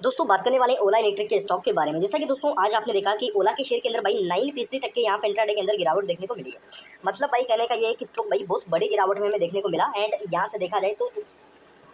दोस्तों बात करने वाले ओला इलेक्ट्रिक के स्टॉक के बारे में। जैसा कि दोस्तों आज आपने देखा कि ओला के शेयर के अंदर भाई 9% तक के यहाँ पे इंट्राडे के अंदर गिरावट देखने को मिली है। मतलब भाई कहने का ये है कि स्टॉक भाई बहुत बड़ी गिरावट में हमें देखने को मिला। एंड यहाँ से देखा जाए तो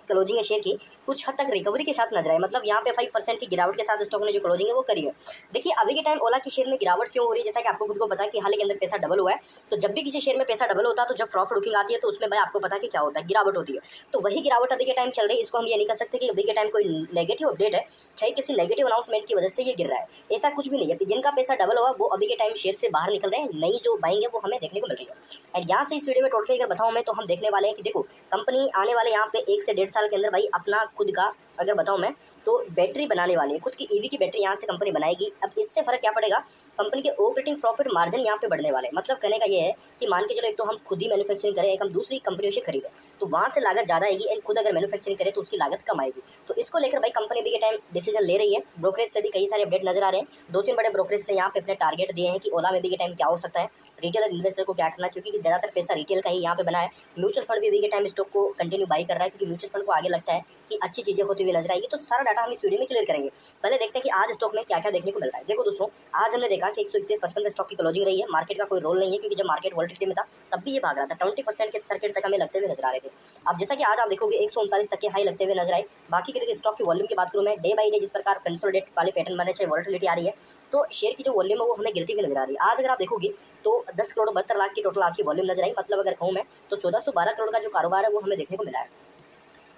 क्लोजिंग है शेयर की कुछ हद तक रिकवरी के साथ नजर आए। मतलब यहाँ पे 5% की गिरावट के साथ स्टॉक ने जो क्लोजिंग है वो करी है। देखिए अभी के टाइम ओला के शेयर में गिरावट क्यों हो रही है, जैसा कि आपको खुद को पता है कि हाल के अंदर पैसा डबल हुआ है। तो जब भी किसी शेयर में पैसा डबल होता है तो जब प्रॉफिट बुकिंग आती है तो उसमें भाई आपको पता है कि क्या होता है, गिरावट होती है। तो वही गिरावट अभी के टाइम चल रही है। इसको हम ये नहीं कह सकते कि अभी के टाइम कोई नेगेटिव अपडेट है, चाहे किसी नेगेटिव अनाउंसमेंट की वजह से ये गिर रहा है, ऐसा कुछ भी नहीं है। जिनका पैसा डबल हुआ वो अभी के टाइम शेयर से बाहर निकल रहे हैं, नई जो बाइंग है वो हमें देखने को मिल रही है। एंड यहाँ से इस वीडियो में टोटली अगर बताऊँ मैं तो हम देखने वाले हैं कि देखो कंपनी आने वाले यहाँ पे 1 से 1.5 साल के अंदर भाई अपना खुद का अगर बताऊं मैं तो बैटरी बनाने वाली है, खुद की ईवी की बैटरी यहाँ से कंपनी बनाएगी। अब इससे फर्क क्या पड़ेगा, कंपनी के ऑपरेटिंग प्रॉफिट मार्जिन यहाँ पे बढ़ने वाले हैं। मतलब कहने का ये है कि मान के चलो एक तो हम खुद ही मैन्युफैक्चरिंग करें, एक हम दूसरी कंपनियों से खरीदें तो वहाँ से लागत ज़्यादा आएगी। एंड खुद अगर मैन्युफैक्चरिंग करें तो उसकी लागत कम आएगी। तो इसको लेकर भाई कंपनी अभी के टाइम डिसीजन ले रही है। ब्रोकरेज से भी कई सारे अपडेट नजर आ रहे हैं। 2-3 बड़े ब्रोकरेज ने यहाँ पे अपने टारगेट दिए हैं कि ओला में भी के टाइम क्या हो सकता है, रिटेल इन्वेस्टर को क्या करना चाहिए, क्योंकि ज़्यादातर पैसा रिटेल का ही यहाँ पे बना है। म्यूचुअल फंड भी अभी के टाइम स्टॉक को कंटिन्यू बाई कर रहा है, क्योंकि म्यूचुअल फंड को आगे लगता है कि अच्छी चीज़ें होती हुई नजर आएगी। तो सारा डाटा हम इस वीडियो में क्लियर करेंगे। पहले देखते हैं कि आज स्टॉक में क्या क्या देखने को मिल रहा है। देखो दोस्तों आज हमने देखा कि 131.55 पे स्टॉक की क्लोजिंग रही है। मार्केट का कोई रोल नहीं है, क्योंकि जब मार्केट वोलेटिलिटी में था तब भी ये भाग रहा था। 20% के सर्किट तक हमें लगते हुए नजर आ रहे थे। अब जैसा कि आज आप देखोगे 139 तक के हाई लगते हुए नजर आए। बाकी के स्टॉक की वॉल्यूम की बात करूँ मैं, डे बाई डे जिस प्रकार कंसोलिडेट वाले पैटर्न बने चाहे वोलेटिलिटी आ रही है तो शेयर की जो वॉल्यूम है वो हमें गिरती हुई नजर आ रही है। आज अगर आप देखोगे तो 10 करोड़ 72 लाख की टोटल आज की वॉल्यूम नजर आई। मतलब अगर कहूँ मैं तो 1412 करोड़ का जो कारोबार है वो हमें देखने को मिला है।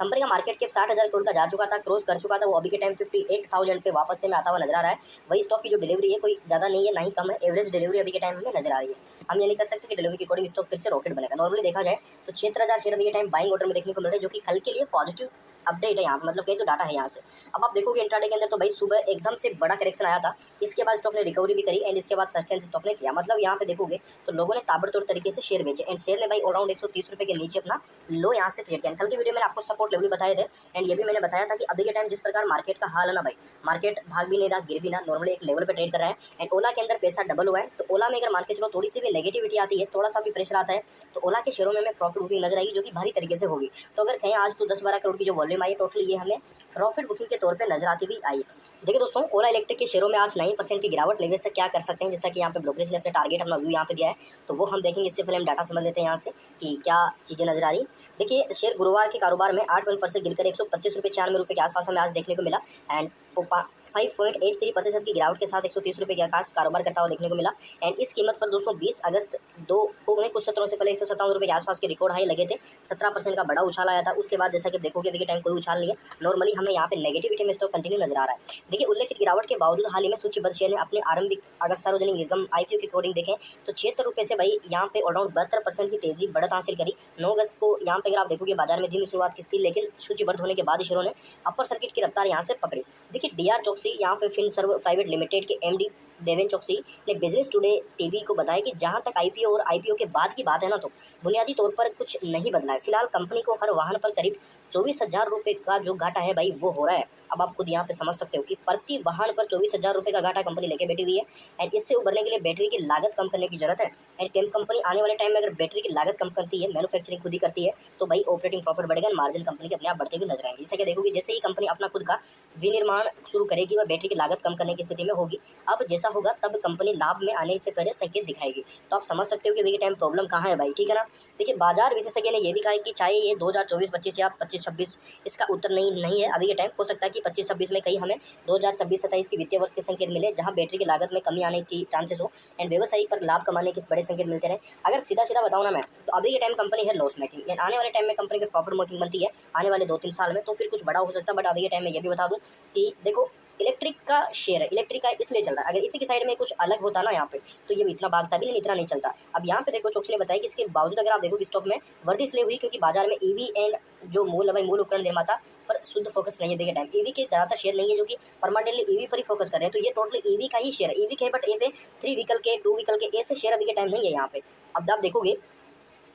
कंपनी का मार्केट कैप 60,000 करोड़ का जा चुका था, क्रॉस कर चुका था। वो अभी के टाइम 58,000 पे वापस से में आता हुआ नजर आ रहा है। वही स्टॉक की जो डिलीवरी है कोई ज़्यादा नहीं है ना ही कम है, एवरेज डिलीवरी अभी के टाइम हमें नजर आ रही है। हम ये नहीं कर सकते कि डिलीवरी के अकॉर्डिंग स्टॉक फिर से रॉकेट बनेगा। नॉर्मली देखा जाए तो 76,000 शेयर अभी के टाइम बाइंग ऑर्डर में देखने को मिल रहा है, जो कि कल के लिए पॉजिटिव अपडेट है यहाँ पे। मतलब कहीं तो डाटा है यहाँ से। अब आप देखोगे इंट्राडे के अंदर तो भाई सुबह एकदम से बड़ा करेक्शन आया था, इसके बाद स्टॉक ने रिकवरी भी करी एंड इसके बाद सस्टेन स्टॉक ने किया। मतलब यहाँ पे देखोगे तो लोगों ने ताबड़तोड़ तरीके से शेयर बेचे एंड शेयर ने भाई अराउंड 130 रुपये के नीचे अपना लो यहाँ से क्रिएट किया। कल की वीडियो में आपको सपोर्ट लेवल बताए थे एंड ये भी मैंने बताया था कि अभी के टाइम जिस प्रकार मार्केट का हाल है ना भाई, मार्केट भाग भी नहीं रहा, गिर भी ना, नॉर्मली एक लेवल पे ट्रेड कर रहा है। एंड ओला के अंदर पैसा डबल हुआ है। तो ओला में अगर मान के चलो थोड़ी सी भी नेगेटिविटी आती है, थोड़ा सा भी प्रेशर आता है तो ओला के शेयरों में हमें प्रॉफिट बुकिंग नजर आएगी, जो कि भारी तरीके से होगी। तो अगर कहें आज तो 10-12 करोड़ की जो वॉल्यूम आई टोटली ये हमें प्रॉफिट बुकिंग के तौर पे नजर आती हुई आई। देखिए दोस्तों ओला इलेक्ट्रिक के शेयरों में आज 9% की गिरावट। निवेशक क्या कर सकते हैं, जैसा कि यहाँ पे ब्रोकरेज ने अपने टारगेट अपना व्यू यहाँ पे दिया है तो वो हम देखेंगे। इससे पहले हम डाटा समझ लेते हैं यहाँ से कि क्या चीज़ें नजर आ रही। देखिए शेयर गुरुवार के कारोबार में 8% गिरकर 125 रुपये 96 के आसपास हमें आज देखने को मिला। एंड 5.83% की गिरावट के साथ 130 रुपये के आसपास कारोबार करता हुआ देखने को मिला। एंड इस कीमत पर दोस्तों 20 अगस्त 2 को कुछ सत्रों से पहले 157 रुपये के आसपास के रिकॉर्ड हाई लगे थे। 17% का बड़ा उछाल आया था। उसके बाद जैसा कि देखोगे अभी के टाइम कोई उछाल नहीं है। नॉर्मली हमें यहाँ पे नेगेटिविटी में स्टॉक कंटिन्यू नजर आ रहा है। देखिए उल्लेखित गिरावट के बावजूद हाल ही में सूचीबद्ध शेयर ने अपने आरंभिक अगर सार्वजनिक निगम IPO के अकॉर्डिंग देखें तो 76 रुपये से भाई यहाँ पे अराउंड 72% की तेजी बढ़त हासिल करी। 9 अगस्त को यहाँ पे अगर आप देखोगे बाजार में धीमी शुरुआत की थी, लेकिन सूचीबद्ध होने के बाद शेयरों ने अपर सर्किट की रफ्तार यहाँ से पकड़ी। देखिए DR चौकसी यहाँ पे फिनसर्व प्राइवेट लिमिटेड के MD देवेन चौकसी ने बिजनेस टुडे टीवी को बताया कि जहां तक IPO और IPO के बाद की बात है ना तो बुनियादी तौर पर कुछ नहीं बदला है। फिलहाल कंपनी को हर वाहन पर करीब 24,000 रुपये का जो घाटा है भाई वो हो रहा है। अब आप खुद यहाँ पे समझ सकते हो कि प्रति वाहन पर 24,000 रुपये का घाटा कंपनी लेके बैठी हुई है। एंड इससे उभरने के लिए बैटरी की लागत कम करने की जरूरत है। एंड कंपनी आने वाले टाइम में अगर बैटरी की लागत कम करती है, मैन्युफैक्चरिंग खुद ही करती है तो भाई ऑपरेटिंग प्रॉफिट बढ़ेगा, मार्जिन कंपनी के अपने आप बढ़ते हुए नजर आएंगे। जैसे कि देखोगे जैसे ही कंपनी अपना खुद का विनिर्माण शुरू करेगी वह बैटरी की लागत कम करने की स्थिति में होगी। अब जैसा होगा तब कंपनी लाभ में आने से पहले संकेत दिखाएगी। तो आप समझ सकते हो कि अभी के टाइम प्रॉब्लम कहाँ है भाई, ठीक है ना। देखिए बाजार विशेषज्ञ ने यह भी कहा है कि चाहे ये 2024-25 या 25-26 इसका उत्तर नहीं है अभी के टाइम। हो सकता है कि 25-26 में कहीं हमें 2026-27 की वित्तीय वर्ष के संकेत मिले जहां बैटरी की लागत में कमी आने की चांसेस हो एंड व्यवसायी पर लाभ कमाने के बड़े संकेत मिलते रहे। अगर सीधा सीधा बताऊँ ना मैं तो अभी के टाइम कंपनी है लॉस मेकिंग। आने वाले टाइम में कंपनी की प्रॉफिट मेकिंग बनती है आने वाले 2-3 साल में तो फिर कुछ बड़ा हो सकता है। बट अभी के टाइम में ये भी बता दूं कि देखो इलेक्ट्रिक का शेयर है, इलेक्ट्रिक का इसलिए चल रहा है। अगर इसी की साइड में कुछ अलग होता ना यहाँ पे तो ये इतना भागता भी नहीं, इतना नहीं चलता। अब यहाँ पे देखो चौकसी ने बताया कि इसके बावजूद अगर आप देखो कि स्टॉक में वृद्धि इसलिए हुई क्योंकि बाजार में ईवी एंड जो मूल उपकरण निर्माता पर शुद्ध फोकस नहीं है। देखिए टाइम ईवी के ज्यादातर शेयर नहीं है जो कि परमानेंटली ईवी पर ही फोकस कर रहे हैं। तो ये टोटली ईवी का ही शेयर है। ईवी के बट ए पे 3 व्हीकल के 2 व्हीकल के ऐसे शेयर अभी के टाइम नहीं है यहाँ पे। अब आप देखोगे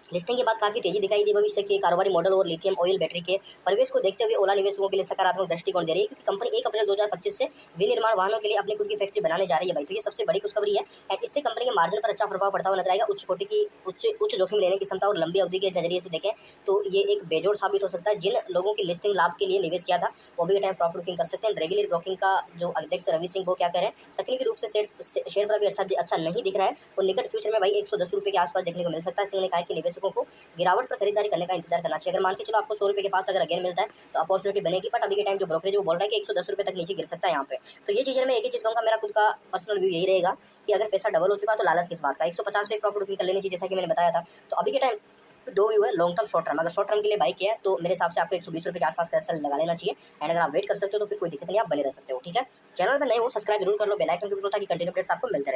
लिस्टिंग के बाद काफी तेजी दिखाई दी भविष्य के कारोबारी मॉडल और लिथियम ऑयल बैटरी के परिवेश को देखते हुए ओला निवेशकों के लिए सकारात्मक दृष्टिकोण दे रही है, क्योंकि कंपनी 1 अप्रैल 2025 से विनिर्माण वाहनों के लिए अपनी खुद की फैक्ट्री बनाने जा रही है भाई। तो ये सबसे बड़ी खुशखबरी है एंड इससे कंपनी के मार्जिन पर अच्छा प्रभाव पड़ता हुआ नजर आएगा। उच्च कोटि की उच्च जोखिम लेने की क्षमता और लंबी अवधि के नजरिए से देखें तो ये एक बेजोड़ साबित हो सकता है। जिन लोगों की लिस्टिंग लाभ के लिए निवेश किया था वो भी टाइम प्रॉफिट बुकिंग कर सकते हैं। रेगुलर ब्रोकिंग का जो अध्यक्ष रवि सिंह वो क्या कह रहे हैं, तकनीकी रूप से शेयर पर भी अच्छा नहीं दिख रहा है और निकट फ्यूचर में भाई 110 रुपये के आसपास देखने को मिल सकता है। सिंह ने कहा कि निवेशकों को गिरावट पर खरीदारी करने का इंतजार करना चाहिए। अगर मान के चलो आपको 100 रुपये के पास अगर अगेन मिलता है तो अपॉर्चुनिटी बनेगी, बट अभी के टाइम जो ब्रोकरेज वो बोल रहा है कि 110 रुपये तक नीचे गिर सकता है यहाँ पे। तो ये चीज़ मैं एक ही चीज़ कहूँगा, मेरा खुद का पर्सनल व्यू यही रहेगा कि अगर पैसा डबल हो चुका तो लालच किस बात का। 150 से प्रॉफिट बुकिंग कर लेनी चाहिए जैसा कि मैंने बताया था। तो अभी के टाइम दो व्यू है, लॉन्ग टर्म शॉर्ट टर्म। अगर शॉर्ट टर्म के लिए बाई किया है तो मेरे हिसाब से आपको 120 रुपये के आसपास का सेल लगा लेना चाहिए एंड अगर आप वेट कर सकते हो तो फिर कोई दिक्कत नहीं, आप बने रह सकते हो। ठीक है, चैनल पर नए हो सब्सक्राइब जरूर कर लो, बेल आइकन के ऊपर ताकि कंटिन्यू अपडेट्स आपको मिलते रहे।